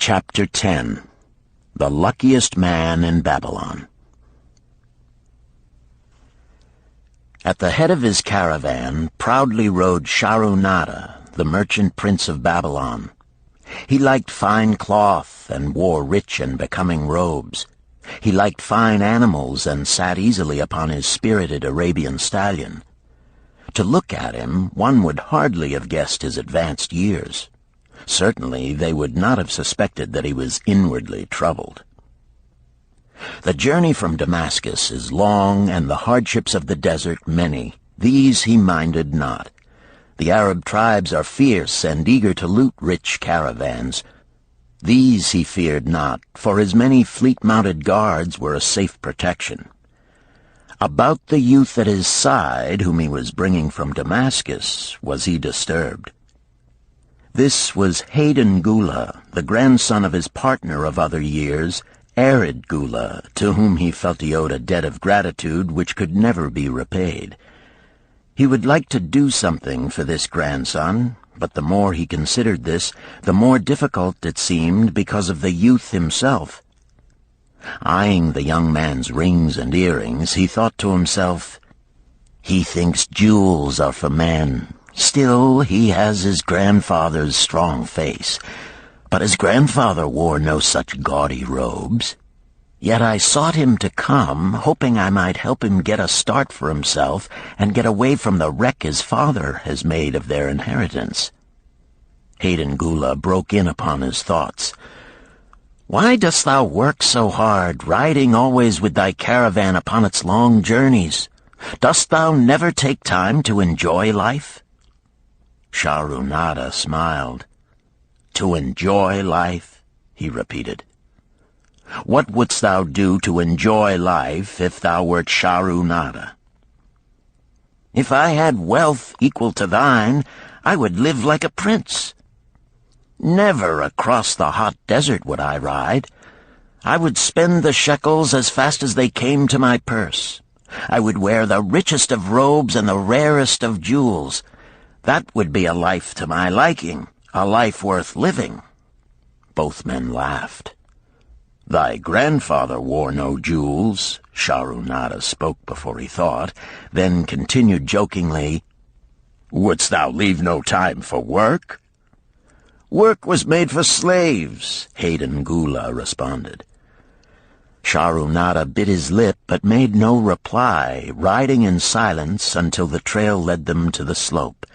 Chapter 10. The Luckiest Man in Babylon. At the head of his caravan proudly rode Nada, the merchant prince of Babylon. He liked fine cloth and wore rich and becoming robes. He liked fine animals and sat easily upon his spirited Arabian stallion. To look at him, one would hardly have guessed his advanced years. Certainly they would not have suspected that he was inwardly troubled. The journey from Damascus is long, and the hardships of the desert many. These he minded not. The Arab tribes are fierce and eager to loot rich caravans. These he feared not, for his many fleet-mounted guards were a safe protection. About the youth at his side, whom he was bringing from Damascus, was he disturbed. This was Hadan Gula, the grandson of his partner of other years, Gula, to whom he felt he owed a debt of gratitude which could never be repaid. He would like to do something for this grandson, but the more he considered this, the more difficult it seemed because of the youth himself. Eyeing the young man's rings and earrings, he thought to himself, "He thinks jewels are for men. Still, he has his grandfather's strong face. But his grandfather wore no such gaudy robes. Yet I sought him to come, hoping I might help him get a start for himself and get away from the wreck his father has made of their inheritance." Hadan Gula broke in upon his thoughts. "Why dost thou work so hard, riding always with thy caravan upon its long journeys? Dost thou never take time to enjoy life?" Nada smiled. "To enjoy life?" he repeated. "What wouldst thou do to enjoy life if thou wert Nada?" "If I had wealth equal to thine, I would live like a prince. Never across the hot desert would I ride. I would spend the shekels as fast as they came to my purse. I would wear the richest of robes and the rarest of jewels. That would be a life to my liking, a life worth living." Both men laughed. "Thy grandfather wore no jewels," Nada spoke before he thought, then continued jokingly, "Wouldst thou leave no time for work?" "Work was made for slaves," Hadan Gula responded. Nada bit his lip but made no reply, riding in silence until the trail led them to the slope.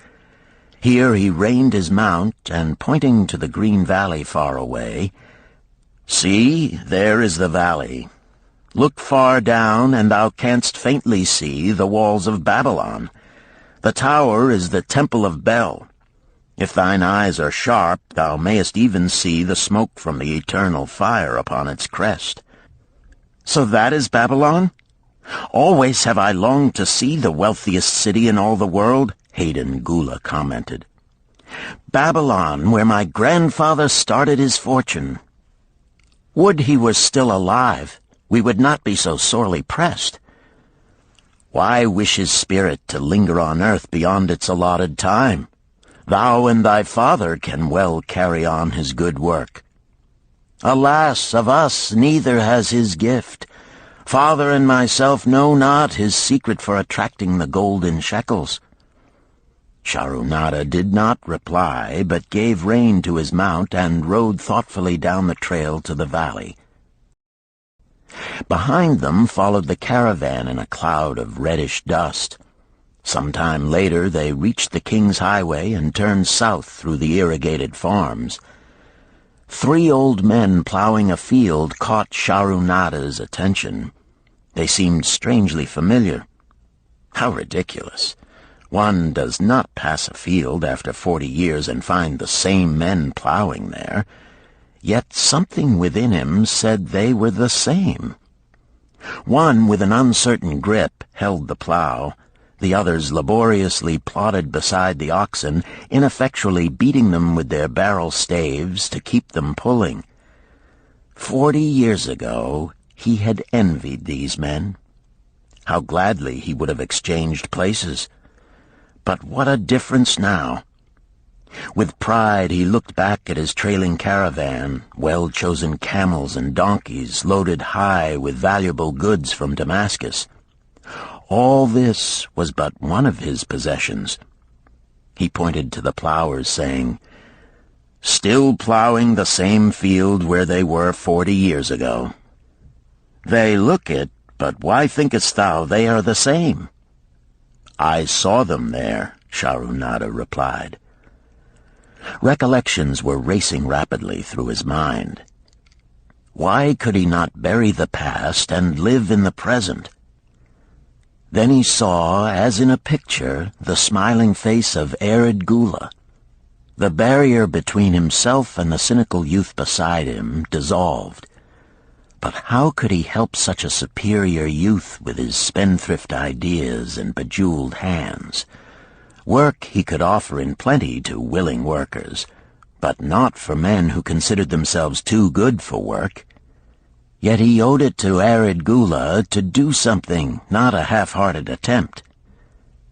Here he reined his mount, and pointing to the green valley far away, "See, there is the valley. Look far down, and thou canst faintly see the walls of Babylon. The tower is the temple of Bel. If thine eyes are sharp, thou mayest even see the smoke from the eternal fire upon its crest." "So that is Babylon? Always have I longed to see the wealthiest city in all the world," Hadan Gula commented. "Babylon, where my grandfather started his fortune. Would he were still alive, we would not be so sorely pressed. Why wish his spirit to linger on earth beyond its allotted time? Thou and thy father can well carry on his good work. Alas, of us neither has his gift. Father and myself know not his secret for attracting the golden shekels." Nada did not reply, but gave rein to his mount and rode thoughtfully down the trail to the valley. Behind them followed the caravan in a cloud of reddish dust. Some time later they reached the king's highway and turned south through the irrigated farms. 3 old men plowing a field caught Nada's attention. They seemed strangely familiar. How ridiculous! One does not pass a field after 40 years and find the same men plowing there. Yet something within him said they were the same. One, with an uncertain grip, held the plow. The others laboriously plodded beside the oxen, ineffectually beating them with their barrel staves to keep them pulling. 40 years ago he had envied these men. How gladly he would have exchanged places. But what a difference now! With pride he looked back at his trailing caravan, well-chosen camels and donkeys loaded high with valuable goods from Damascus. All this was but one of his possessions. He pointed to the plowers, saying, "Still plowing the same field where they were 40 years ago. They look it, but why thinkest thou they are the same?" "I saw them there," Sharunada replied. Recollections were racing rapidly through his mind. Why could he not bury the past and live in the present? Then he saw, as in a picture, the smiling face of Hadan Gula. The barrier between himself and the cynical youth beside him dissolved. But how could he help such a superior youth with his spendthrift ideas and bejeweled hands? Work he could offer in plenty to willing workers, but not for men who considered themselves too good for work. Yet he owed it to Hadan Gula to do something, not a half-hearted attempt.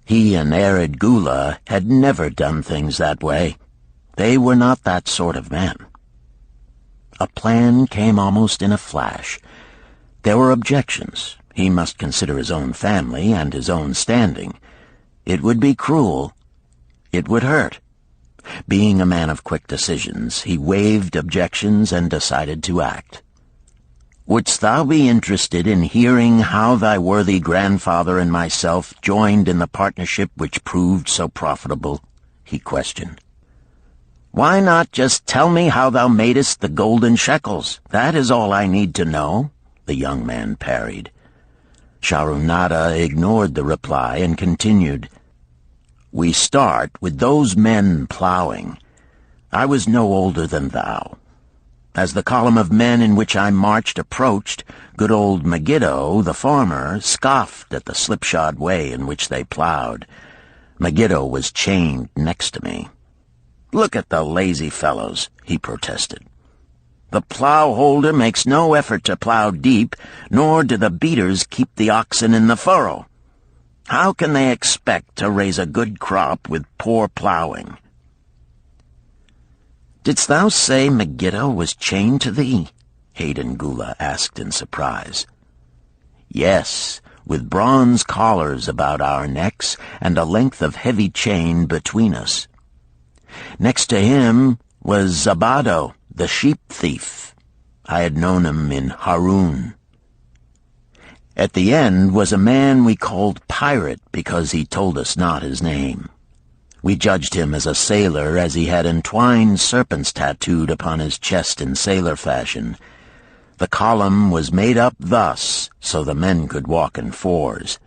He and Hadan Gula had never done things that way. They were not that sort of men. A plan came almost in a flash. There were objections. He must consider his own family and his own standing. It would be cruel. It would hurt. Being a man of quick decisions, he waived objections and decided to act. "Wouldst thou be interested in hearing how thy worthy grandfather and myself joined in the partnership which proved so profitable?" he questioned. "Why not just tell me how thou madest the golden shekels? That is all I need to know," the young man parried. Sharunada ignored the reply and continued, "We start with those men plowing. I was no older than thou. As the column of men in which I marched approached, good old Megiddo, the farmer, scoffed at the slipshod way in which they plowed. Megiddo was chained next to me. 'Look at the lazy fellows,' he protested. 'The plow holder makes no effort to plow deep, nor do the beaters keep the oxen in the furrow. How can they expect to raise a good crop with poor plowing?' "Didst thou say Megiddo was chained to thee?" Hadan Gula asked in surprise. "Yes, with bronze collars about our necks and a length of heavy chain between us. Next to him was Zabado, the sheep thief. I had known him in Harun. At the end was a man we called Pirate because he told us not his name. We judged him as a sailor as he had entwined serpents tattooed upon his chest in sailor fashion. The column was made up thus, so the men could walk in fours."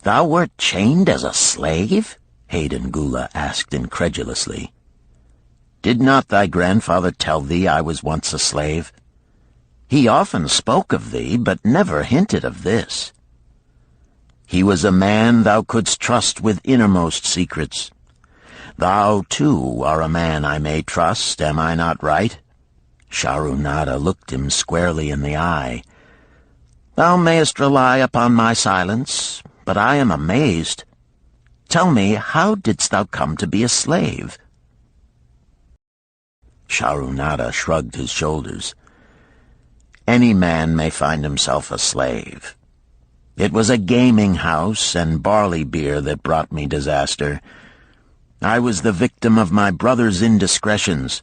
"Thou wert chained as a slave?" Hadan Gula asked incredulously. "Did not thy grandfather tell thee I was once a slave? He often spoke of thee, but never hinted of this. He was a man thou couldst trust with innermost secrets. Thou, too, are a man I may trust, am I not right?" Sharunada looked him squarely in the eye. "Thou mayest rely upon my silence, but I am amazed. Tell me, how didst thou come to be a slave?" Sharunada shrugged his shoulders. "Any man may find himself a slave. It was a gaming house and barley beer that brought me disaster. I was the victim of my brother's indiscretions.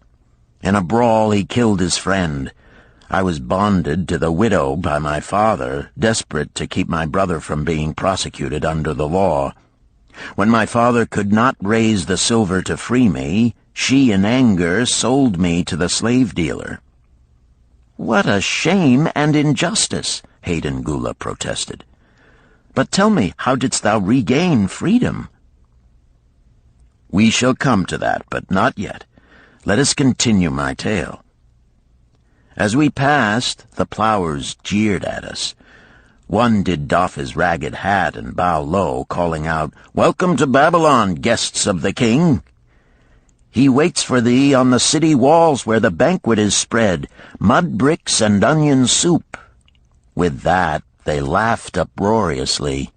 In a brawl he killed his friend. I was bonded to the widow by my father, desperate to keep my brother from being prosecuted under the law. When my father could not raise the silver to free me, she in anger sold me to the slave dealer." "What a shame and injustice!" Hadan Gula protested. "But tell me, how didst thou regain freedom?" "We shall come to that, but not yet. Let us continue my tale. As we passed, the plowers jeered at us. One did doff his ragged hat and bow low, calling out, 'Welcome to Babylon, guests of the king! He waits for thee on the city walls where the banquet is spread, mud bricks and onion soup.' With that, they laughed uproariously.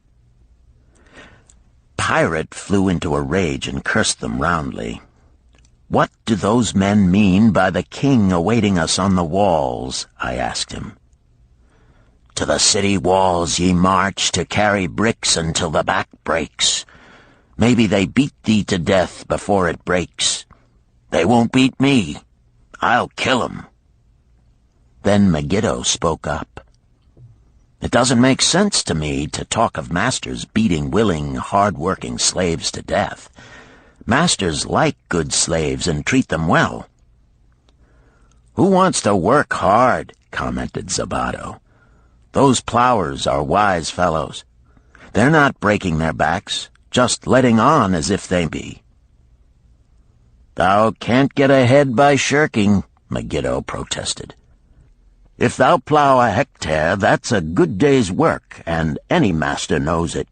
pirate flew into a rage and cursed them roundly. "What do those men mean by the king awaiting us on the walls?" I asked him. "To the city walls ye march to carry bricks until the back breaks. Maybe they beat thee to death before it breaks. They won't beat me. I'll kill 'em." Then Megiddo spoke up. "It doesn't make sense to me to talk of masters beating willing, hard-working slaves to death. Masters like good slaves and treat them well." "Who wants to work hard?" commented Zabato. "Those plowers are wise fellows. They're not breaking their backs, just letting on as if they be." "Thou can't get ahead by shirking," Megiddo protested. "If thou plow a hectare, that's a good day's work, and any master knows it.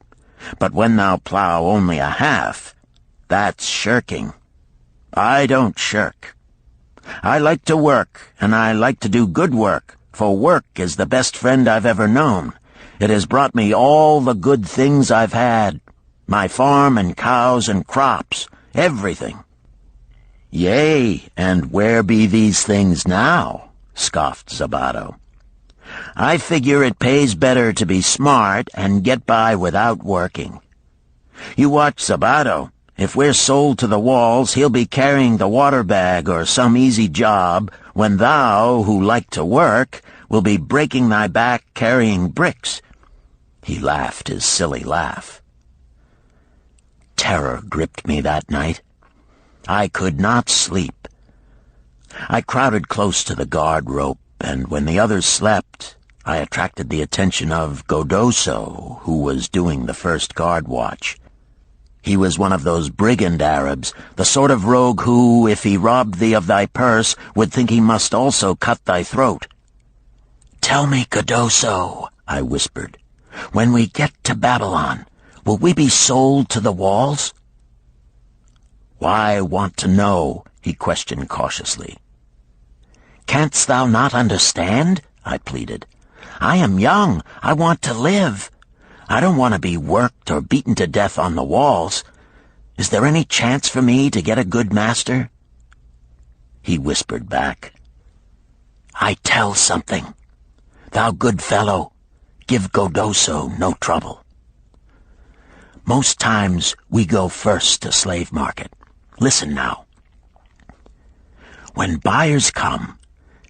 But when thou plow only a half, that's shirking. I don't shirk. I like to work, and I like to do good work, for work is the best friend I've ever known. It has brought me all the good things I've had, my farm and cows and crops, everything." "Yea, and where be these things now?" scoffed Zabato. "I figure it pays better to be smart and get by without working. You watch Zabato. If we're sold to the walls, he'll be carrying the water bag or some easy job, when thou, who like to work, will be breaking thy back carrying bricks." He laughed his silly laugh. Terror gripped me that night. I could not sleep. I crowded close to the guard rope, and when the others slept, I attracted the attention of Godoso, who was doing the first guard watch. He was one of those brigand Arabs, the sort of rogue who, if he robbed thee of thy purse, would think he must also cut thy throat. "Tell me, Godoso," I whispered, "when we get to Babylon, will we be sold to the walls?" "Why want to know?" he questioned cautiously. "Canst thou not understand?" I pleaded. "I am young. I want to live. I don't want to be worked or beaten to death on the walls. Is there any chance for me to get a good master?" He whispered back, "I tell something. Thou good fellow, give Godoso no trouble. Most times we go first to slave market. Listen now. When buyers come,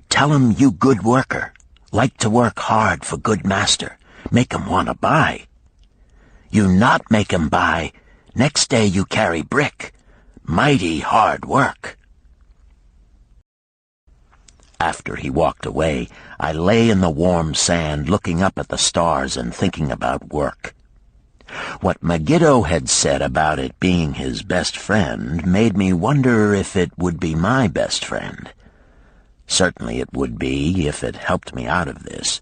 tell 'em you good worker, like to work hard for good master, make 'em want to buy. You not make 'em buy, next day you carry brick. Mighty hard work." After he walked away, I lay in the warm sand looking up at the stars and thinking about work. What Megiddo had said about it being his best friend made me wonder if it would be my best friend. Certainly it would be if it helped me out of this.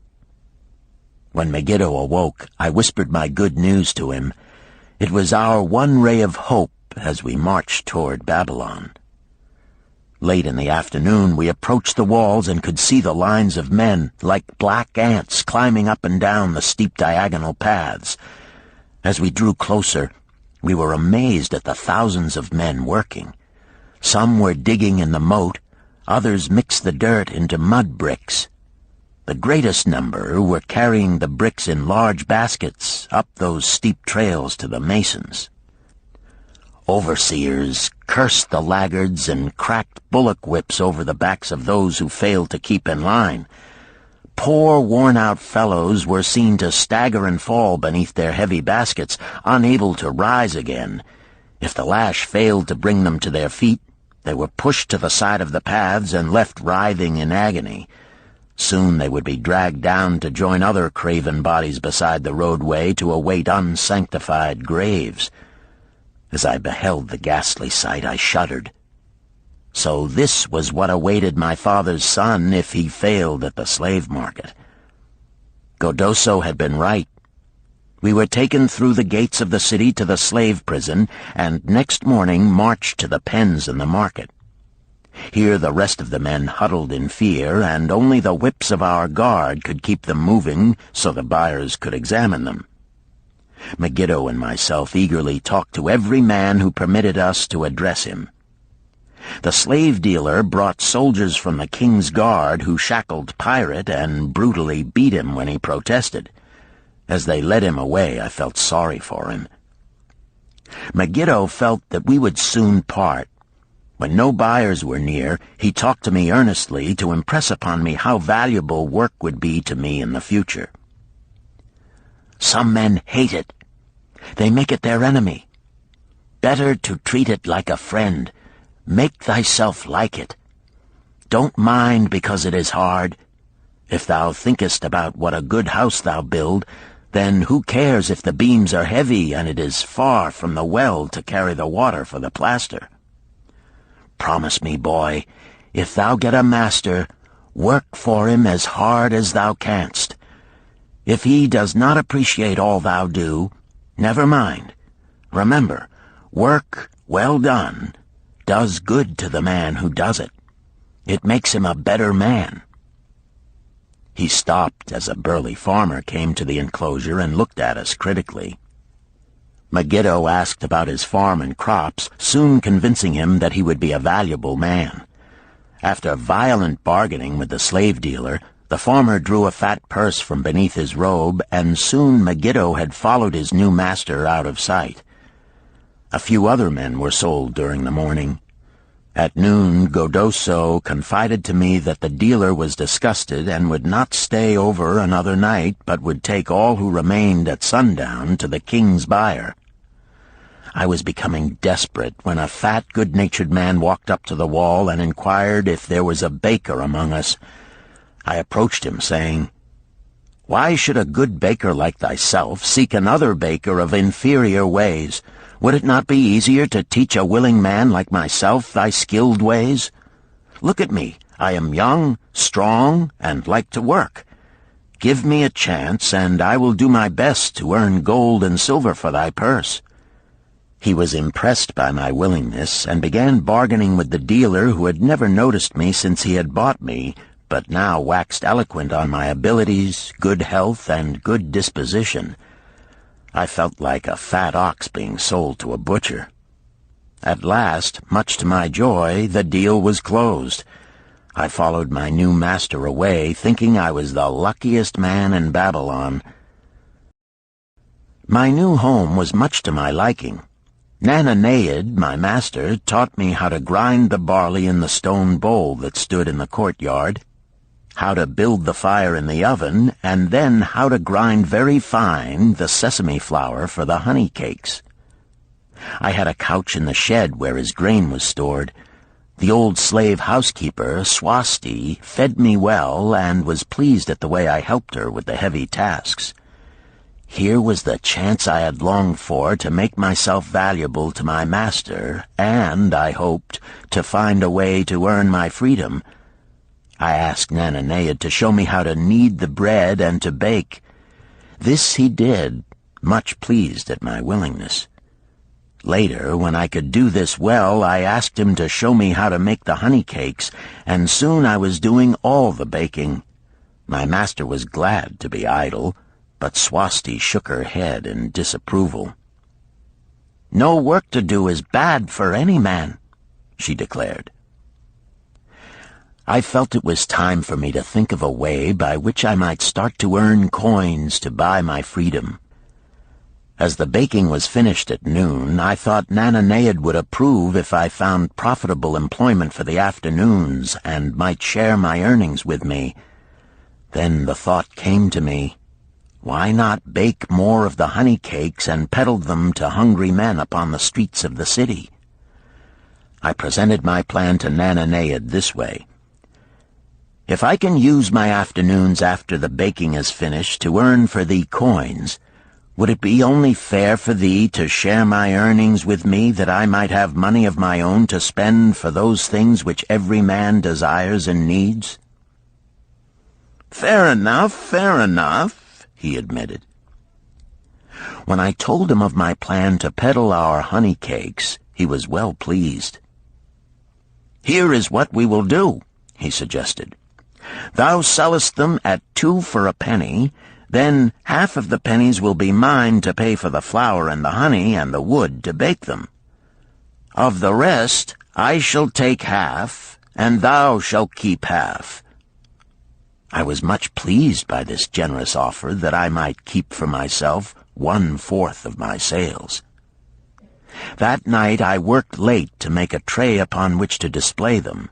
When Megiddo awoke, I whispered my good news to him. It was our one ray of hope as we marched toward Babylon. Late in the afternoon, we approached the walls and could see the lines of men, like black ants, climbing up and down the steep diagonal paths. As we drew closer, we were amazed at the thousands of men working. Some were digging in the moat, others mixed the dirt into mud bricks. The greatest number were carrying the bricks in large baskets up those steep trails to the masons. Overseers cursed the laggards and cracked bullock whips over the backs of those who failed to keep in line. Poor, worn-out fellows were seen to stagger and fall beneath their heavy baskets, unable to rise again. If the lash failed to bring them to their feet, they were pushed to the side of the paths and left writhing in agony. Soon they would be dragged down to join other craven bodies beside the roadway to await unsanctified graves. As I beheld the ghastly sight, I shuddered. So this was what awaited my father's son if he failed at the slave market. Godoso had been right. We were taken through the gates of the city to the slave prison, and next morning marched to the pens in the market. Here the rest of the men huddled in fear, and only the whips of our guard could keep them moving so the buyers could examine them. Megiddo and myself eagerly talked to every man who permitted us to address him. The slave dealer brought soldiers from the king's guard who shackled Pirate and brutally beat him when he protested. As they led him away, I felt sorry for him. Megiddo felt that we would soon part. When no buyers were near, he talked to me earnestly to impress upon me how valuable work would be to me in the future. Some men hate it. They make it their enemy. Better to treat it like a friend. Make thyself like it. Don't mind because it is hard. If thou thinkest about what a good house thou build, then who cares if the beams are heavy and it is far from the well to carry the water for the plaster? Promise me, boy, if thou get a master, work for him as hard as thou canst. If he does not appreciate all thou do, never mind. Remember, work well done does good to the man who does it. It makes him a better man. He stopped as a burly farmer came to the enclosure and looked at us critically. Megiddo asked about his farm and crops, soon convincing him that he would be a valuable man. After violent bargaining with the slave dealer, the farmer drew a fat purse from beneath his robe, and soon Megiddo had followed his new master out of sight. A few other men were sold during the morning. At noon, Godoso confided to me that the dealer was disgusted and would not stay over another night, but would take all who remained at sundown to the king's buyer. I was becoming desperate when a fat, good-natured man walked up to the wall and inquired if there was a baker among us. I approached him, saying, "Why should a good baker like thyself seek another baker of inferior ways? Would it not be easier to teach a willing man like myself thy skilled ways? Look at me. I am young, strong, and like to work. Give me a chance, and I will do my best to earn gold and silver for thy purse." He was impressed by my willingness, and began bargaining with the dealer who had never noticed me since he had bought me, but now waxed eloquent on my abilities, good health, and good disposition. I felt like a fat ox being sold to a butcher. At last, much to my joy, the deal was closed. I followed my new master away, thinking I was the luckiest man in Babylon. My new home was much to my liking. Nananeid, my master, taught me how to grind the barley in the stone bowl that stood in the courtyard, how to build the fire in the oven, and then how to grind very fine the sesame flour for the honey cakes. I had a couch in the shed where his grain was stored. The old slave housekeeper, Swasti, fed me well and was pleased at the way I helped her with the heavy tasks. Here was the chance I had longed for to make myself valuable to my master, and, I hoped, to find a way to earn my freedom. I asked Nananeid to show me how to knead the bread and to bake. This he did, much pleased at my willingness. Later, when I could do this well, I asked him to show me how to make the honey cakes, and soon I was doing all the baking. My master was glad to be idle, but Swasti shook her head in disapproval. "No work to do is bad for any man," she declared. I felt it was time for me to think of a way by which I might start to earn coins to buy my freedom. As the baking was finished at noon, I thought Nananeid would approve if I found profitable employment for the afternoons and might share my earnings with me. Then the thought came to me, why not bake more of the honey cakes and peddle them to hungry men upon the streets of the city? I presented my plan to Nananeid this way. "If I can use my afternoons after the baking is finished to earn for thee coins, would it be only fair for thee to share my earnings with me that I might have money of my own to spend for those things which every man desires and needs?" Fair enough," he admitted. When I told him of my plan to peddle our honey cakes, he was well pleased. "Here is what we will do," he suggested. "Thou sellest them at 2 for a penny, Then half of the pennies will be mine to pay for the flour and the honey and the wood to bake them. Of the rest I shall take half, and thou shalt keep half." I was much pleased by this generous offer that I might keep for myself 1/4 of my sales. That night I worked late to make a tray upon which to display them.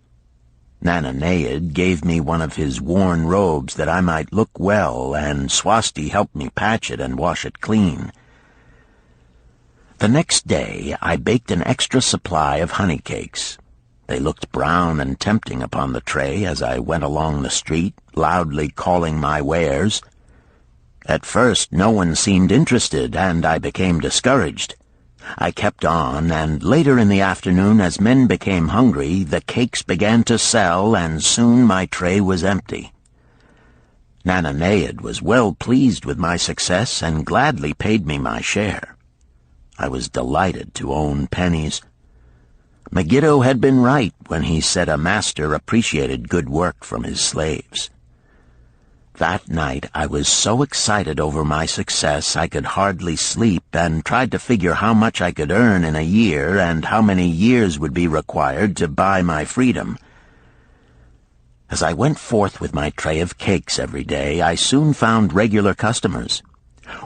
Nananeid gave me one of his worn robes that I might look well, and Swasti helped me patch it and wash it clean. The next day I baked an extra supply of honey cakes. They looked brown and tempting upon the tray as I went along the street, loudly calling my wares. At first no one seemed interested, and I became discouraged. I kept on, and later in the afternoon, as men became hungry, the cakes began to sell, and soon my tray was empty. Nananeid was well pleased with my success and gladly paid me my share. I was delighted to own pennies. Megiddo had been right when he said a master appreciated good work from his slaves. That night I was so excited over my success I could hardly sleep, and tried to figure how much I could earn in a year and how many years would be required to buy my freedom. As I went forth with my tray of cakes every day, I soon found regular customers.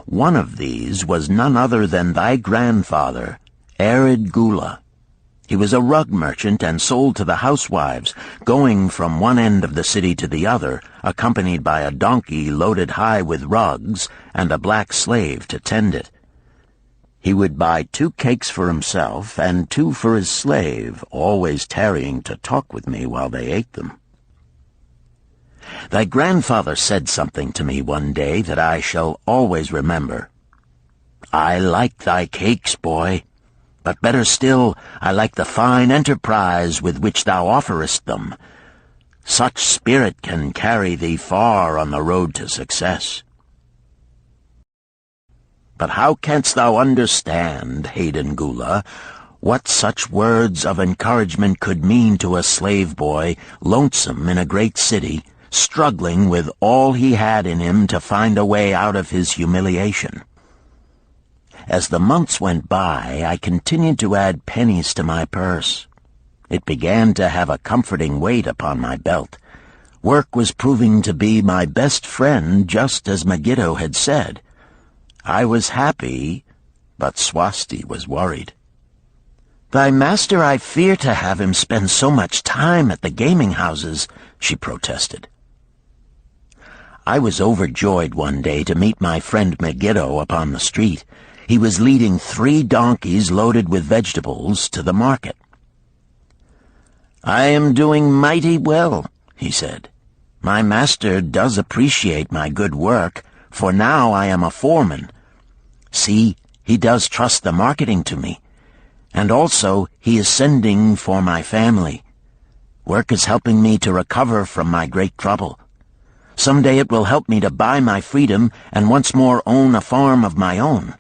One of these was none other than thy grandfather, Hadan Gula. He was a rug merchant and sold to the housewives, going from one end of the city to the other, accompanied by a donkey loaded high with rugs and a black slave to tend it. He would buy 2 cakes for himself and 2 for his slave, always tarrying to talk with me while they ate them. Thy grandfather said something to me one day that I shall always remember. "I like thy cakes, boy. But better still, I like the fine enterprise with which thou offerest them. Such spirit can carry thee far on the road to success." But how canst thou understand, Hadan Gula, what such words of encouragement could mean to a slave boy, lonesome in a great city, struggling with all he had in him to find a way out of his humiliation? As the months went by, I continued to add pennies to my purse. It began to have a comforting weight upon my belt. Work was proving to be my best friend, just as Megiddo had said. I was happy, but Swasti was worried. "Thy master, I fear to have him spend so much time at the gaming houses," she protested. I was overjoyed one day to meet my friend Megiddo upon the street. He was leading 3 donkeys loaded with vegetables to the market. "I am doing mighty well," he said. "My master does appreciate my good work, for now I am a foreman. See, he does trust the marketing to me. And also he is sending for my family. Work is helping me to recover from my great trouble. Someday it will help me to buy my freedom and once more own a farm of my own."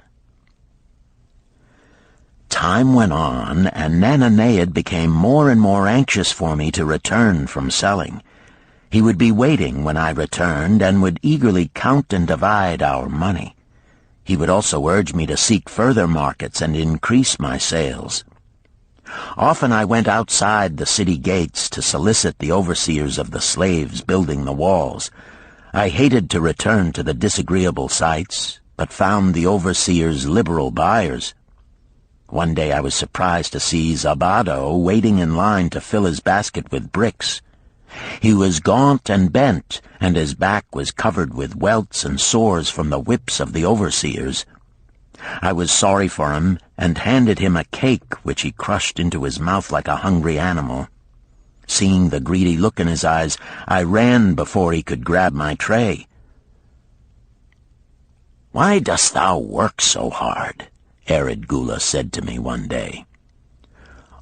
Time went on, and Nananeid became more and more anxious for me to return from selling. He would be waiting when I returned, and would eagerly count and divide our money. He would also urge me to seek further markets and increase my sales. Often I went outside the city gates to solicit the overseers of the slaves building the walls. I hated to return to the disagreeable sights, but found the overseers liberal buyers. One day I was surprised to see Zabado waiting in line to fill his basket with bricks. He was gaunt and bent, and his back was covered with welts and sores from the whips of the overseers. I was sorry for him, and handed him a cake which he crushed into his mouth like a hungry animal. Seeing the greedy look in his eyes, I ran before he could grab my tray. "Why dost thou work so hard?" Hadan Gula said to me one day.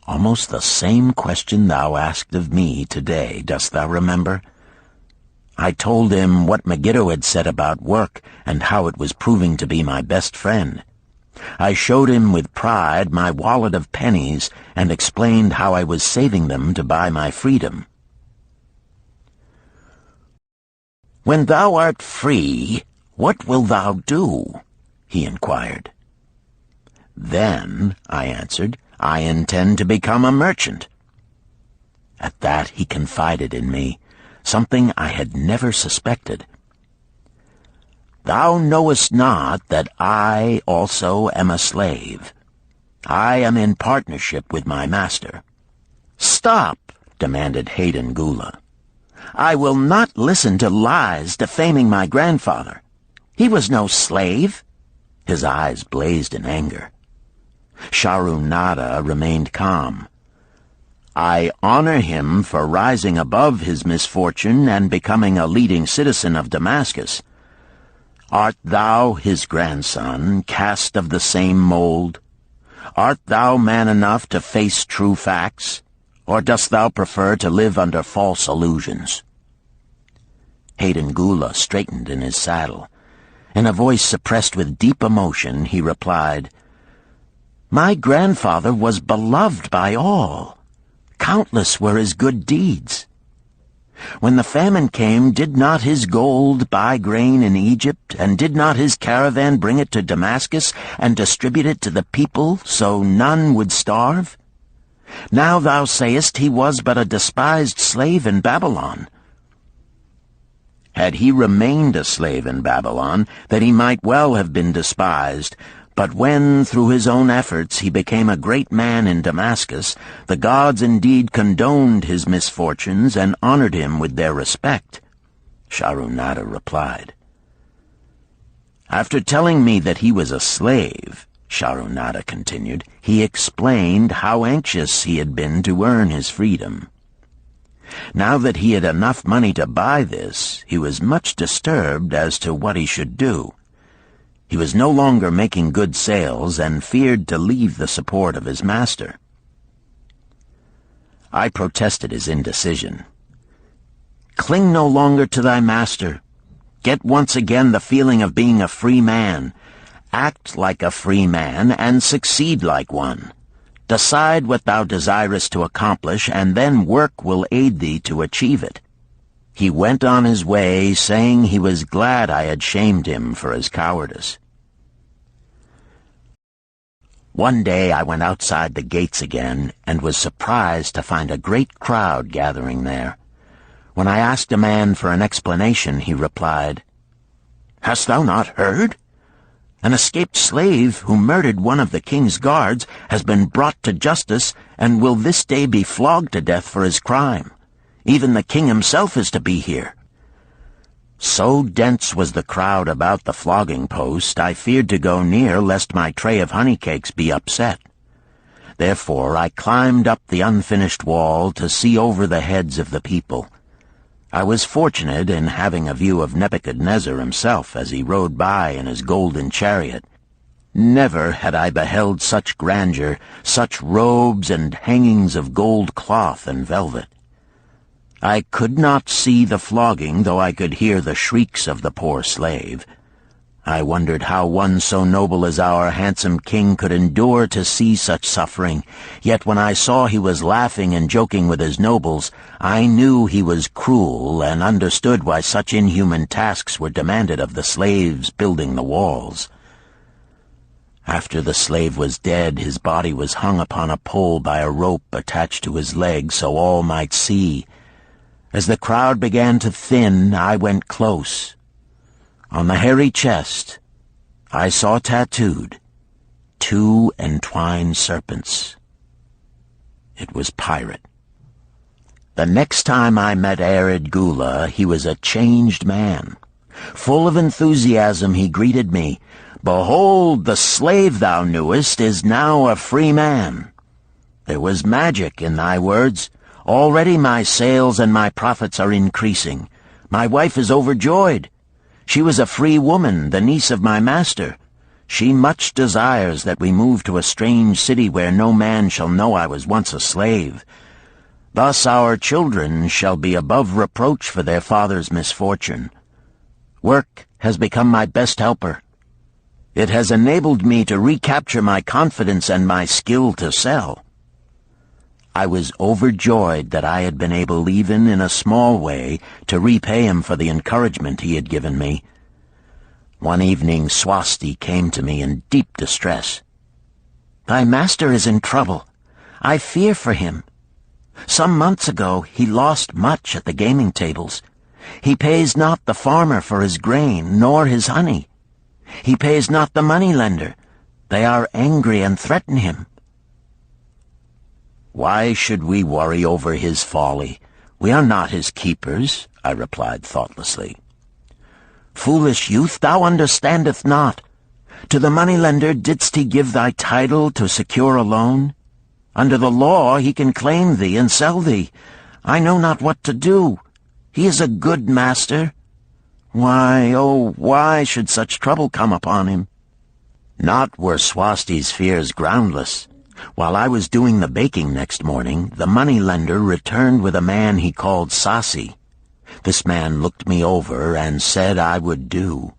"Almost the same question thou asked of me today, dost thou remember?" I told him what Megiddo had said about work and how it was proving to be my best friend. I showed him with pride my wallet of pennies and explained how I was saving them to buy my freedom. "When thou art free, "What wilt thou do?" he inquired. "Then," I answered, "I intend to become a merchant." At that he confided in me, something I had never suspected. "Thou knowest not that I also am a slave. I am in partnership with my master." "Stop!" demanded Hadan Gula. "I will not listen to lies defaming my grandfather. He was no slave." His eyes blazed in anger. Nada remained calm. "I honor him for rising above his misfortune and becoming a leading citizen of Damascus. Art thou his grandson, cast of the same mold? Art thou man enough to face true facts, or dost thou prefer to live under false illusions?" Hadan Gula straightened in his saddle. In a voice suppressed with deep emotion, he replied, "My grandfather was beloved by all. Countless were his good deeds. When the famine came, did not his gold buy grain in Egypt, and did not his caravan bring it to Damascus and distribute it to the people so none would starve? Now thou sayest he was but a despised slave in Babylon. Had he remained a slave in Babylon, that he might well have been despised, but when, through his own efforts, he became a great man in Damascus, the gods indeed condoned his misfortunes and honored him with their respect." Nada replied. "After telling me that he was a slave," Nada continued, "he explained how anxious he had been to earn his freedom. Now that he had enough money to buy this, he was much disturbed as to what he should do. He was no longer making good sales and feared to leave the support of his master." I protested his indecision. "Cling no longer to thy master. Get once again the feeling of being a free man. Act like a free man and succeed like one. Decide what thou desirest to accomplish, and then work will aid thee to achieve it." He went on his way, saying he was glad I had shamed him for his cowardice. One day I went outside the gates again, and was surprised to find a great crowd gathering there. When I asked a man for an explanation, he replied, "Hast thou not heard? An escaped slave who murdered one of the king's guards has been brought to justice and will this day be flogged to death for his crime. Even the king himself is to be here." So dense was the crowd about the flogging post, I feared to go near lest my tray of honey cakes be upset. Therefore I climbed up the unfinished wall to see over the heads of the people. I was fortunate in having a view of Nebuchadnezzar himself as he rode by in his golden chariot. Never had I beheld such grandeur, such robes and hangings of gold cloth and velvet. I could not see the flogging, though I could hear the shrieks of the poor slave. I wondered how one so noble as our handsome king could endure to see such suffering, yet when I saw he was laughing and joking with his nobles, I knew he was cruel and understood why such inhuman tasks were demanded of the slaves building the walls. After the slave was dead, his body was hung upon a pole by a rope attached to his leg so all might see. As the crowd began to thin, I went close. On the hairy chest, I saw tattooed 2 entwined serpents. It was Pirate. The next time I met Hadan Gula, he was a changed man. Full of enthusiasm, he greeted me. "Behold, the slave thou knewest is now a free man. There was magic in thy words. Already my sales and my profits are increasing. My wife is overjoyed. She was a free woman, the niece of my master. She much desires that we move to a strange city where no man shall know I was once a slave. Thus our children shall be above reproach for their father's misfortune. Work has become my best helper. It has enabled me to recapture my confidence and my skill to sell." I was overjoyed that I had been able, even in a small way, to repay him for the encouragement he had given me. One evening Swasti came to me in deep distress. "Thy master is in trouble. I fear for him. Some months ago he lost much at the gaming tables. He pays not the farmer for his grain, nor his honey. He pays not the money-lender. They are angry and threaten him." "Why should we worry over his folly? We are not his keepers," I replied thoughtlessly. "Foolish youth, thou understandest not. To the money-lender didst he give thy title to secure a loan? Under the law he can claim thee and sell thee. I know not what to do. He is a good master. Why, oh, why should such trouble come upon him?" Not were Swasti's fears groundless. While I was doing the baking next morning, the money-lender returned with a man he called Sasi. This man looked me over and said I would do.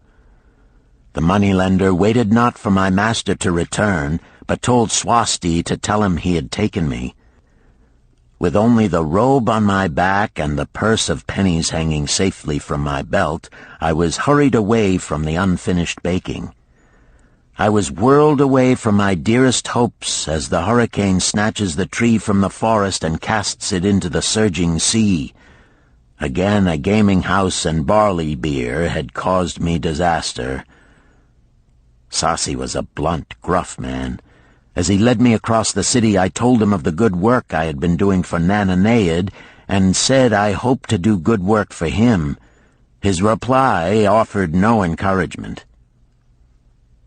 The money-lender waited not for my master to return, but told Swasti to tell him he had taken me. With only the robe on my back and the purse of pennies hanging safely from my belt, I was hurried away from the unfinished baking. I was whirled away from my dearest hopes as the hurricane snatches the tree from the forest and casts it into the surging sea. Again a gaming house and barley beer had caused me disaster. Sasi was a blunt, gruff man. As he led me across the city, I told him of the good work I had been doing for Nananeid, and said I hoped to do good work for him. His reply offered no encouragement.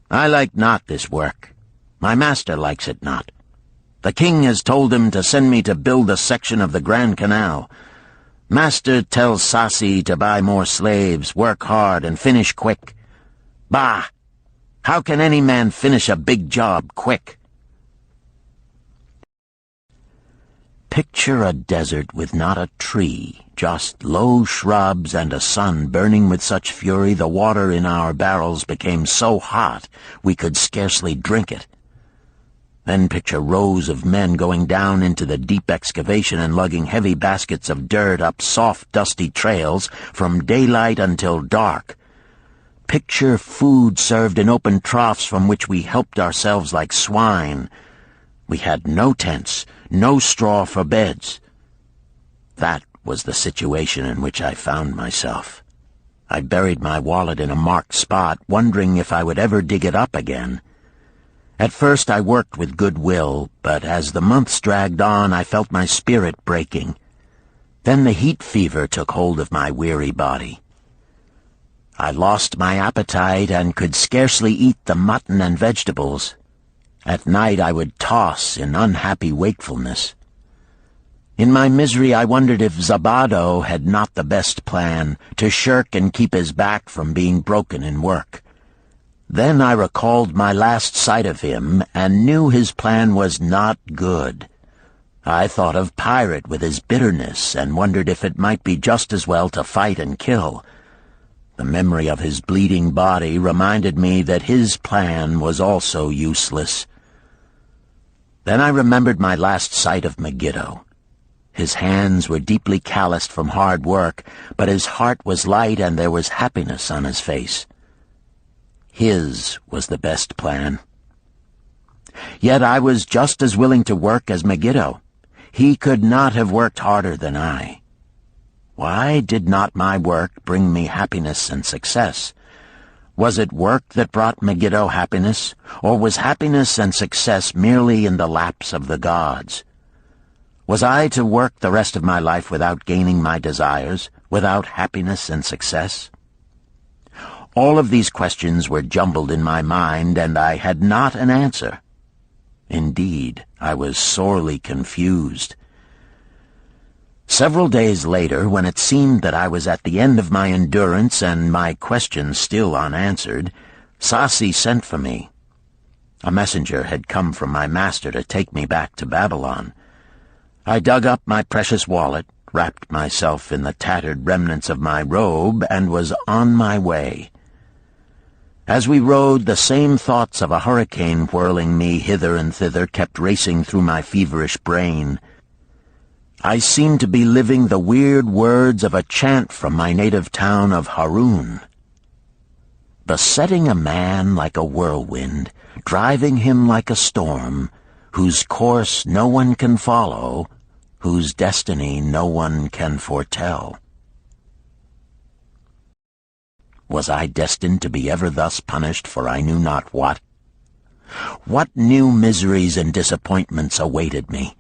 "I like not this work. My master likes it not. The king has told him to send me to build a section of the Grand Canal. Master tells Sasi to buy more slaves, work hard, and finish quick. Bah! How can any man finish a big job quick?" Picture a desert with not a tree, just low shrubs and a sun burning with such fury the water in our barrels became so hot we could scarcely drink it. Then picture rows of men going down into the deep excavation and lugging heavy baskets of dirt up soft, dusty trails from daylight until dark. Picture food served in open troughs from which we helped ourselves like swine. We had no tents, no straw for beds. That was the situation in which I found myself. I buried my wallet in a marked spot, wondering if I would ever dig it up again. At first I worked with good will, but as the months dragged on I felt my spirit breaking. Then the heat fever took hold of my weary body. I lost my appetite and could scarcely eat the mutton and vegetables. At night I would toss in unhappy wakefulness. In my misery I wondered if Zabado had not the best plan, to shirk and keep his back from being broken in work. Then I recalled my last sight of him and knew his plan was not good. I thought of Pirate with his bitterness and wondered if it might be just as well to fight and kill. The memory of his bleeding body reminded me that his plan was also useless. Then I remembered my last sight of Megiddo. His hands were deeply calloused from hard work, but his heart was light and there was happiness on his face. His was the best plan. Yet I was just as willing to work as Megiddo. He could not have worked harder than I. Why did not my work bring me happiness and success? Was it work that brought Megiddo happiness, or was happiness and success merely in the laps of the gods? Was I to work the rest of my life without gaining my desires, without happiness and success? All of these questions were jumbled in my mind, and I had not an answer. Indeed, I was sorely confused. Several days later, when it seemed that I was at the end of my endurance and my questions still unanswered, Sasi sent for me. A messenger had come from my master to take me back to Babylon. I dug up my precious wallet, wrapped myself in the tattered remnants of my robe, and was on my way. As we rode, the same thoughts of a hurricane whirling me hither and thither kept racing through my feverish brain. I seemed to be living the weird words of a chant from my native town of Harun. besetting a man like a whirlwind, driving him like a storm, whose course no one can follow, whose destiny no one can foretell. Was I destined to be ever thus punished for I knew not what? What new miseries and disappointments awaited me?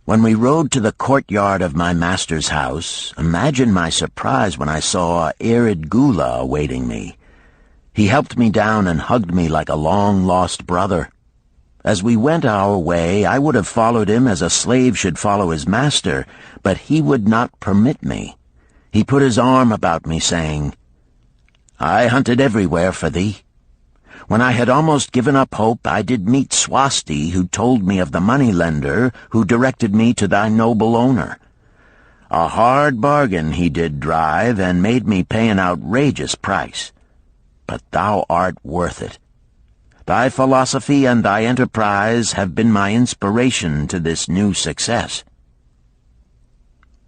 When we rode to the courtyard of my master's house, imagine my surprise when I saw Hadan Gula awaiting me. He helped me down and hugged me like a long-lost brother. As we went our way, I would have followed him as a slave should follow his master, but he would not permit me. He put his arm about me, saying, "I hunted everywhere for thee. When I had almost given up hope, I did meet Swasti, who told me of the money-lender who directed me to thy noble owner. A hard bargain he did drive, and made me pay an outrageous price. But thou art worth it. Thy philosophy and thy enterprise have been my inspiration to this new success."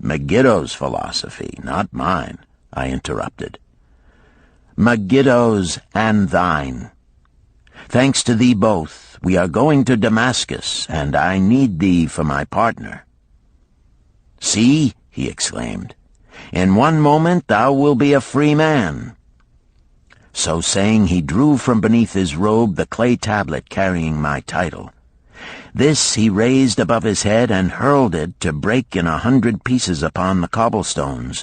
"Megiddo's philosophy, not mine," I interrupted. "Megiddo's and thine. Thanks to thee both, we are going to Damascus, and I need thee for my partner." "See," he exclaimed, "in one moment thou wilt be a free man." So saying, he drew from beneath his robe the clay tablet carrying my title. This he raised above his head and hurled it to break in 100 pieces upon the cobblestones.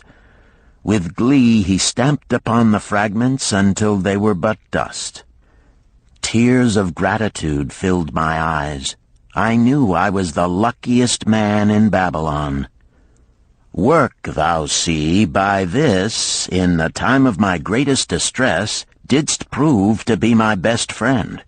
With glee he stamped upon the fragments until they were but dust. Tears of gratitude filled my eyes. I knew I was the luckiest man in Babylon. Work, thou see, by this, in the time of my greatest distress, didst prove to be my best friend.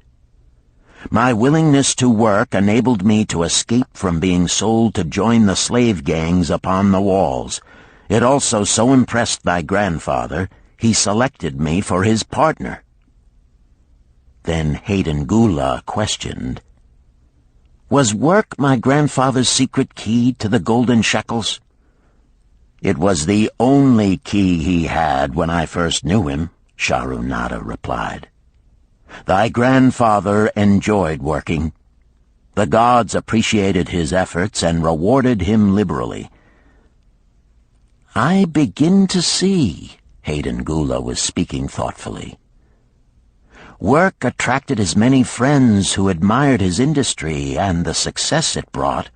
My willingness to work enabled me to escape from being sold to join the slave gangs upon the walls. It also so impressed thy grandfather, he selected me for his partner. Then Hadan Gula questioned, "Was work my grandfather's secret key to the golden shekels?" "It was the only key he had when I first knew him," Sharunada replied. "Thy grandfather enjoyed working. The gods appreciated his efforts and rewarded him liberally." "I begin to see," Hadan Gula was speaking thoughtfully. "Work attracted his many friends who admired his industry and the success it brought.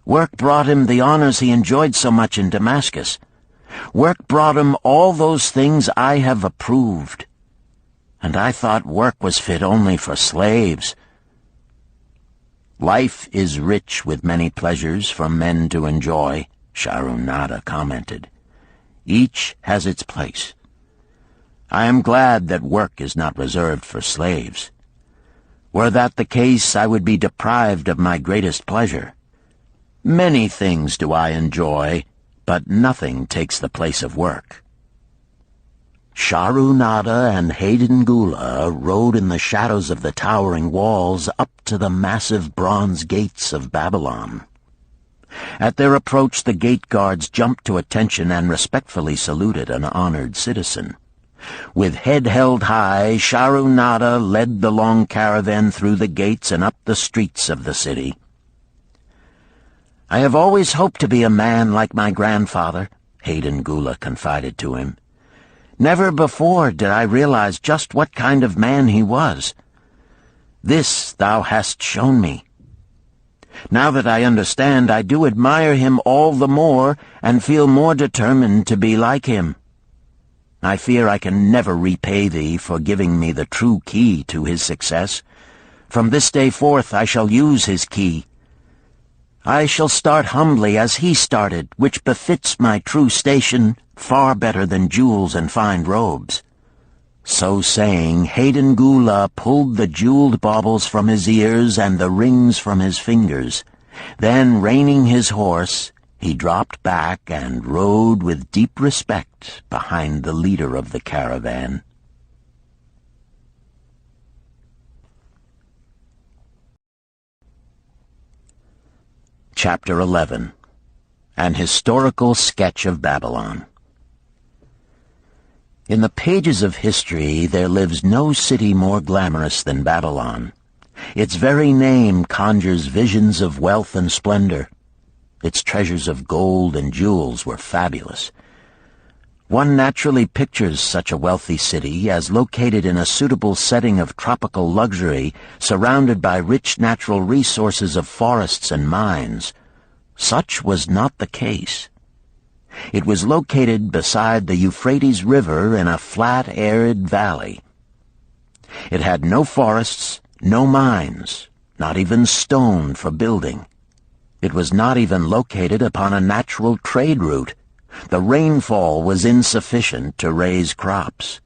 Work brought him the honors he enjoyed so much in Damascus. Work brought him all those things I have approved. And I thought work was fit only for slaves." "Life is rich with many pleasures for men to enjoy," Sharunada commented. "Each has its place. I am glad that work is not reserved for slaves. Were that the case, I would be deprived of my greatest pleasure. Many things do I enjoy, but nothing takes the place of work." Sharunada and Hadan Gula rode in the shadows of the towering walls up to the massive bronze gates of Babylon. At their approach, the gate guards jumped to attention and respectfully saluted an honored citizen. With head held high, Sharunada led the long caravan through the gates and up the streets of the city. "I have always hoped to be a man like my grandfather," Hadan Gula confided to him. "Never before did I realize just what kind of man he was. This thou hast shown me. Now that I understand, I do admire him all the more and feel more determined to be like him. I fear I can never repay thee for giving me the true key to his success. From this day forth I shall use his key. I shall start humbly as he started, which befits my true station far better than jewels and fine robes." So saying, Hadan Gula pulled the jeweled baubles from his ears and the rings from his fingers. Then, reining his horse, he dropped back and rode with deep respect behind the leader of the caravan. Chapter 11. An Historical Sketch of Babylon. In the pages of history, there lives no city more glamorous than Babylon. Its very name conjures visions of wealth and splendor. Its treasures of gold and jewels were fabulous. One naturally pictures such a wealthy city as located in a suitable setting of tropical luxury, surrounded by rich natural resources of forests and mines. Such was not the case. It was located beside the Euphrates River in a flat, arid valley. It had no forests, no mines, not even stone for building. It was not even located upon a natural trade route. The rainfall was insufficient to raise crops.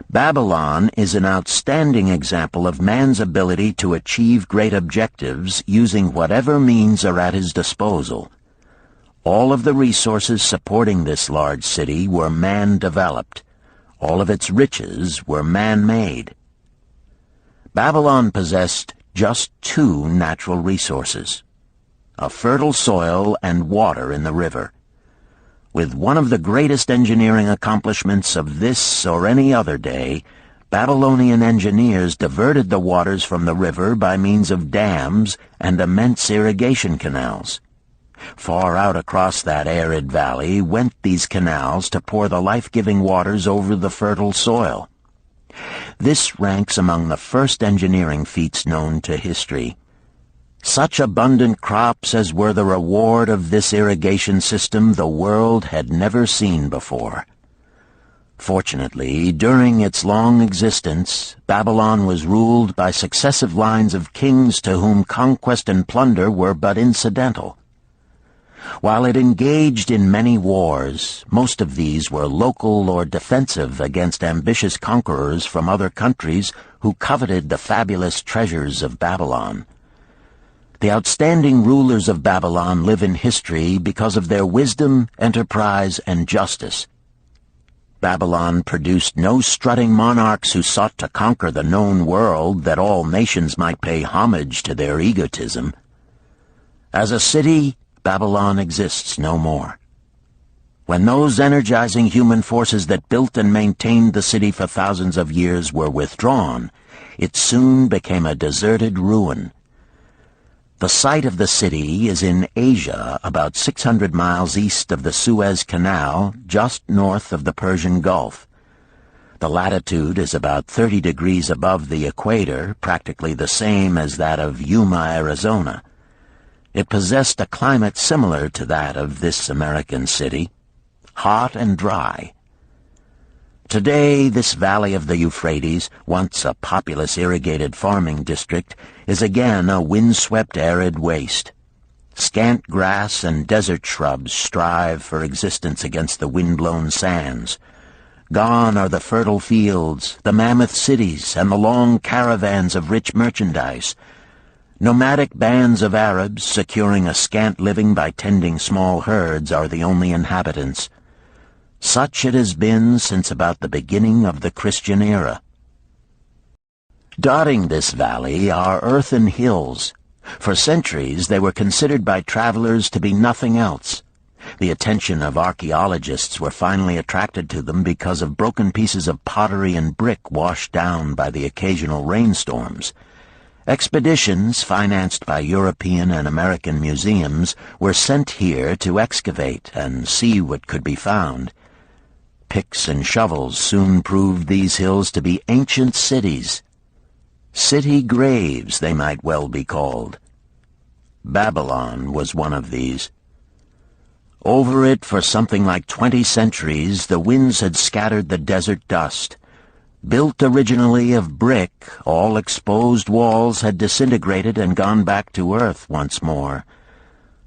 Babylon is an outstanding example of man's ability to achieve great objectives using whatever means are at his disposal. All of the resources supporting this large city were man-developed. All of its riches were man-made. Babylon possessed just two natural resources: a fertile soil and water in the river. With one of the greatest engineering accomplishments of this or any other day, Babylonian engineers diverted the waters from the river by means of dams and immense irrigation canals. Far out across that arid valley went these canals to pour the life-giving waters over the fertile soil. This ranks among the first engineering feats known to history. Such abundant crops as were the reward of this irrigation system the world had never seen before. Fortunately, during its long existence, Babylon was ruled by successive lines of kings to whom conquest and plunder were but incidental. While it engaged in many wars, most of these were local or defensive against ambitious conquerors from other countries who coveted the fabulous treasures of Babylon. The outstanding rulers of Babylon live in history because of their wisdom, enterprise, and justice. Babylon produced no strutting monarchs who sought to conquer the known world that all nations might pay homage to their egotism. As a city, Babylon exists no more. When those energizing human forces that built and maintained the city for thousands of years were withdrawn, it soon became a deserted ruin. The site of the city is in Asia, about 600 miles east of the Suez Canal, just north of the Persian Gulf. The latitude is about 30 degrees above the equator, practically the same as that of Yuma, Arizona. It possessed a climate similar to that of this American city, hot and dry. Today, this valley of the Euphrates, once a populous irrigated farming district, is again a windswept arid waste. Scant grass and desert shrubs strive for existence against the wind-blown sands. Gone are the fertile fields, the mammoth cities, and the long caravans of rich merchandise. Nomadic bands of Arabs, securing a scant living by tending small herds, are the only inhabitants. Such it has been since about the beginning of the Christian era. Dotting this valley are earthen hills. For centuries they were considered by travelers to be nothing else. The attention of archaeologists were finally attracted to them because of broken pieces of pottery and brick washed down by the occasional rainstorms. Expeditions, financed by European and American museums, were sent here to excavate and see what could be found. Picks and shovels soon proved these hills to be ancient cities. City graves, they might well be called. Babylon was one of these. Over it for something like 20 centuries, the winds had scattered the desert dust. Built originally of brick, all exposed walls had disintegrated and gone back to earth once more.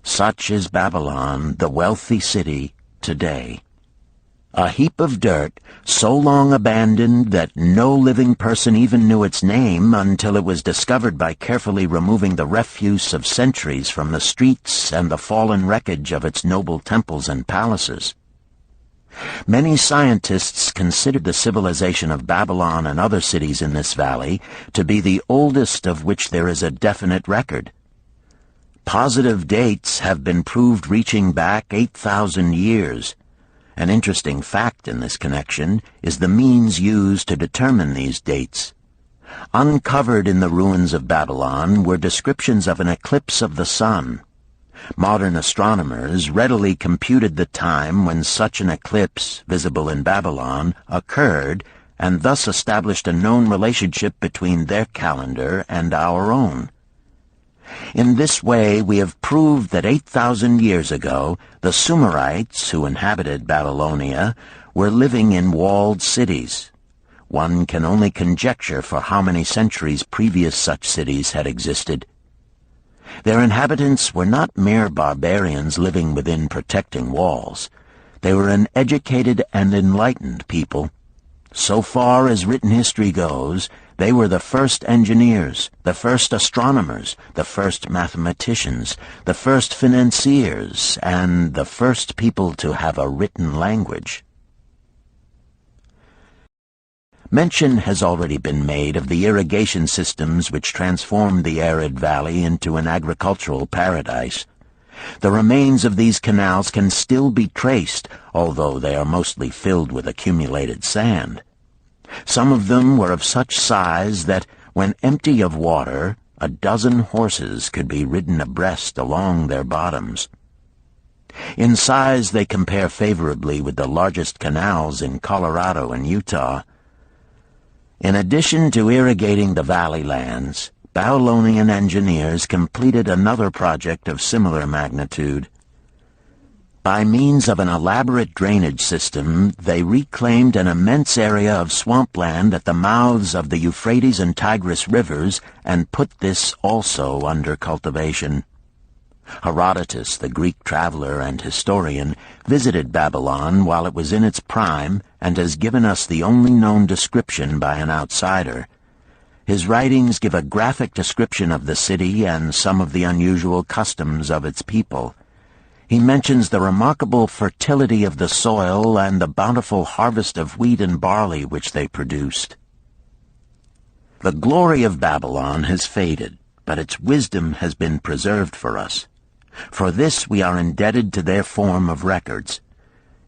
Such is Babylon, the wealthy city, today. A heap of dirt, so long abandoned that no living person even knew its name until it was discovered by carefully removing the refuse of centuries from the streets and the fallen wreckage of its noble temples and palaces. Many scientists considered the civilization of Babylon and other cities in this valley to be the oldest of which there is a definite record. Positive dates have been proved reaching back 8,000 years. An interesting fact in this connection is the means used to determine these dates. Uncovered in the ruins of Babylon were descriptions of an eclipse of the sun. Modern astronomers readily computed the time when such an eclipse, visible in Babylon, occurred, and thus established a known relationship between their calendar and our own. In this way, we have proved that 8,000 years ago, the Sumerites, who inhabited Babylonia, were living in walled cities. One can only conjecture for how many centuries previous such cities had existed. Their inhabitants were not mere barbarians living within protecting walls. They were an educated and enlightened people. So far as written history goes, they were the first engineers, the first astronomers, the first mathematicians, the first financiers, and the first people to have a written language. Mention has already been made of the irrigation systems which transformed the arid valley into an agricultural paradise. The remains of these canals can still be traced, although they are mostly filled with accumulated sand. Some of them were of such size that, when empty of water, a dozen horses could be ridden abreast along their bottoms. In size they compare favorably with the largest canals in Colorado and Utah. In addition to irrigating the valley lands, Babylonian engineers completed another project of similar magnitude. By means of an elaborate drainage system, they reclaimed an immense area of swampland at the mouths of the Euphrates and Tigris rivers and put this also under cultivation. Herodotus, the Greek traveler and historian, visited Babylon while it was in its prime and has given us the only known description by an outsider. His writings give a graphic description of the city and some of the unusual customs of its people. He mentions the remarkable fertility of the soil and the bountiful harvest of wheat and barley which they produced. The glory of Babylon has faded, but its wisdom has been preserved for us. For this we are indebted to their form of records.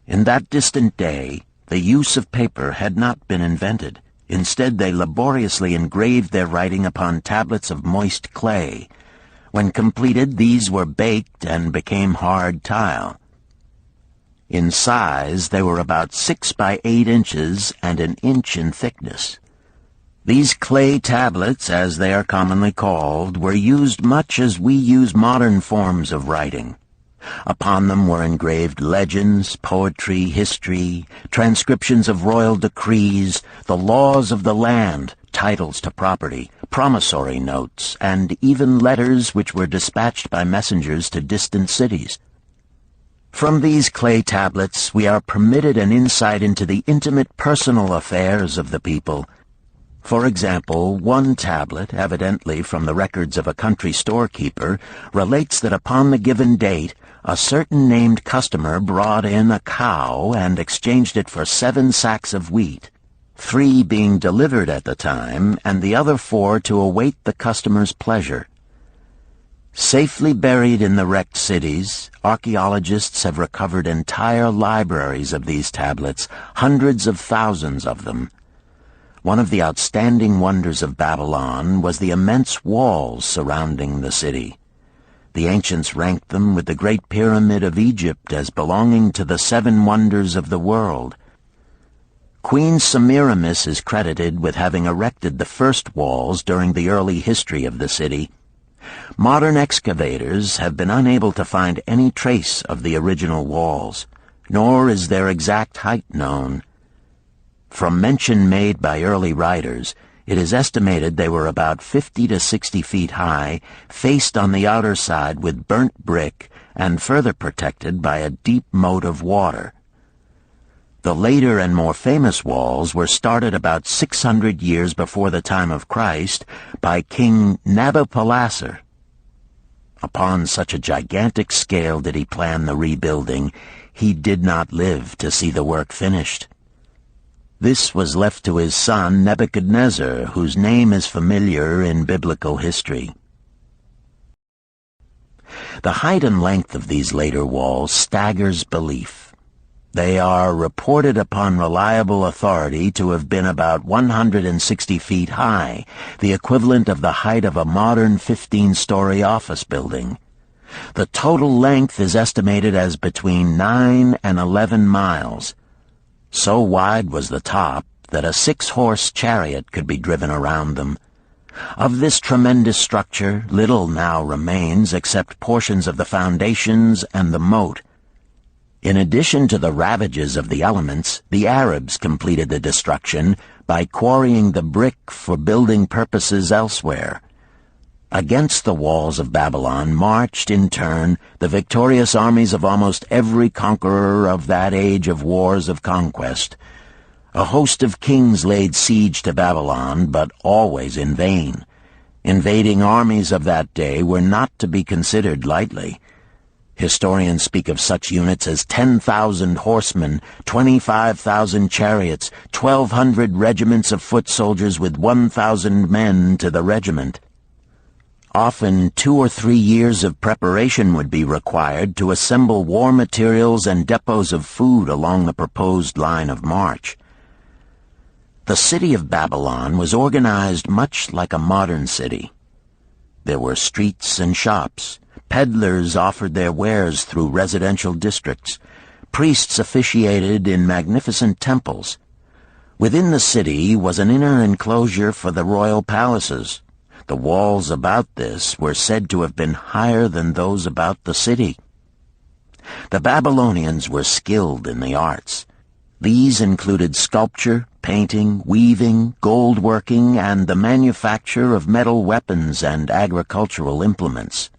In that distant day, the use of paper had not been invented. Instead, they laboriously engraved their writing upon tablets of moist clay. When completed, these were baked and became hard tile. In size, they were about 6 by 8 inches and an inch in thickness. These clay tablets, as they are commonly called, were used much as we use modern forms of writing. Upon them were engraved legends, poetry, history, transcriptions of royal decrees, the laws of the land, titles to property, promissory notes, and even letters which were dispatched by messengers to distant cities. From these clay tablets we are permitted an insight into the intimate personal affairs of the people. For example, one tablet, evidently from the records of a country storekeeper, relates that upon the given date, a certain named customer brought in a cow and exchanged it for 7 sacks of wheat, 3 being delivered at the time, and the other 4 to await the customer's pleasure. Safely buried in the wrecked cities, archaeologists have recovered entire libraries of these tablets, hundreds of thousands of them. One of the outstanding wonders of Babylon was the immense walls surrounding the city. The ancients ranked them with the Great Pyramid of Egypt as belonging to the 7 wonders of the world. Queen Semiramis is credited with having erected the first walls during the early history of the city. Modern excavators have been unable to find any trace of the original walls, nor is their exact height known. From mention made by early writers, it is estimated they were about 50 to 60 feet high, faced on the outer side with burnt brick, and further protected by a deep moat of water. The later and more famous walls were started about 600 years before the time of Christ by King Nabopolassar. Upon such a gigantic scale did he plan the rebuilding, he did not live to see the work finished. This was left to his son Nebuchadnezzar, whose name is familiar in biblical history. The height and length of these later walls staggers belief. They are reported upon reliable authority to have been about 160 feet high, the equivalent of the height of a modern 15-story office building. The total length is estimated as between 9 and 11 miles. So wide was the top that a 6-horse chariot could be driven around them. Of this tremendous structure, little now remains except portions of the foundations and the moat. In addition to the ravages of the elements, the Arabs completed the destruction by quarrying the brick for building purposes elsewhere. Against the walls of Babylon marched, in turn, the victorious armies of almost every conqueror of that age of wars of conquest. A host of kings laid siege to Babylon, but always in vain. Invading armies of that day were not to be considered lightly. Historians speak of such units as 10,000 horsemen, 25,000 chariots, 1,200 regiments of foot soldiers with 1,000 men to the regiment. Often 2 or 3 years of preparation would be required to assemble war materials and depots of food along the proposed line of march. The city of Babylon was organized much like a modern city. There were streets and shops. Peddlers offered their wares through residential districts. Priests officiated in magnificent temples. Within the city was an inner enclosure for the royal palaces. The walls about this were said to have been higher than those about the city. The Babylonians were skilled in the arts. These included sculpture, painting, weaving, gold working, and the manufacture of metal weapons and agricultural implements.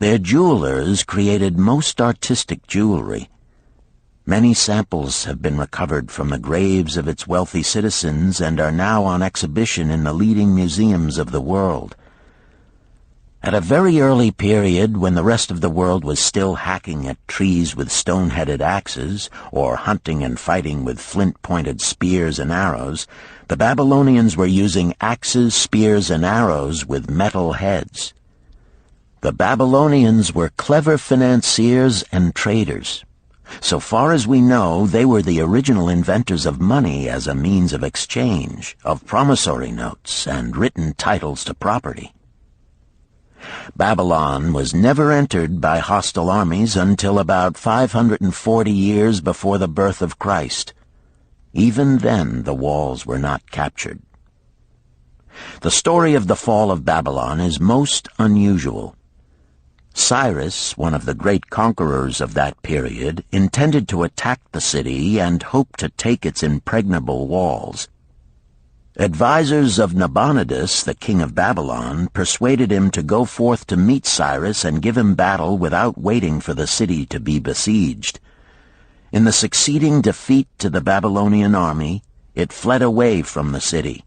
Their jewelers created most artistic jewelry. Many samples have been recovered from the graves of its wealthy citizens and are now on exhibition in the leading museums of the world. At a very early period, when the rest of the world was still hacking at trees with stone-headed axes, or hunting and fighting with flint-pointed spears and arrows, the Babylonians were using axes, spears, and arrows with metal heads. The Babylonians were clever financiers and traders. So far as we know, they were the original inventors of money as a means of exchange, of promissory notes, and written titles to property. Babylon was never entered by hostile armies until about 540 years before the birth of Christ. Even then the walls were not captured. The story of the fall of Babylon is most unusual. Cyrus, one of the great conquerors of that period, intended to attack the city and hoped to take its impregnable walls. Advisors of Nabonidus, the king of Babylon, persuaded him to go forth to meet Cyrus and give him battle without waiting for the city to be besieged. In the succeeding defeat to the Babylonian army, it fled away from the city.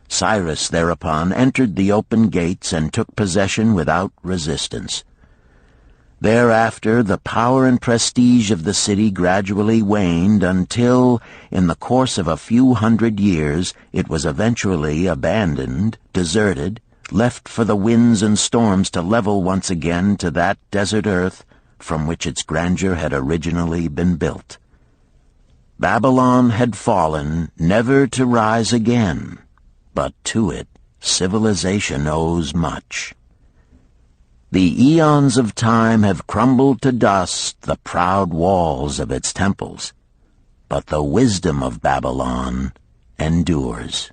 Cyrus thereupon entered the open gates and took possession without resistance. Thereafter the power and prestige of the city gradually waned until, in the course of a few hundred years, it was eventually abandoned, deserted, left for the winds and storms to level once again to that desert earth from which its grandeur had originally been built. Babylon had fallen, never to rise again. But to it, civilization owes much. The eons of time have crumbled to dust the proud walls of its temples, but the wisdom of Babylon endures.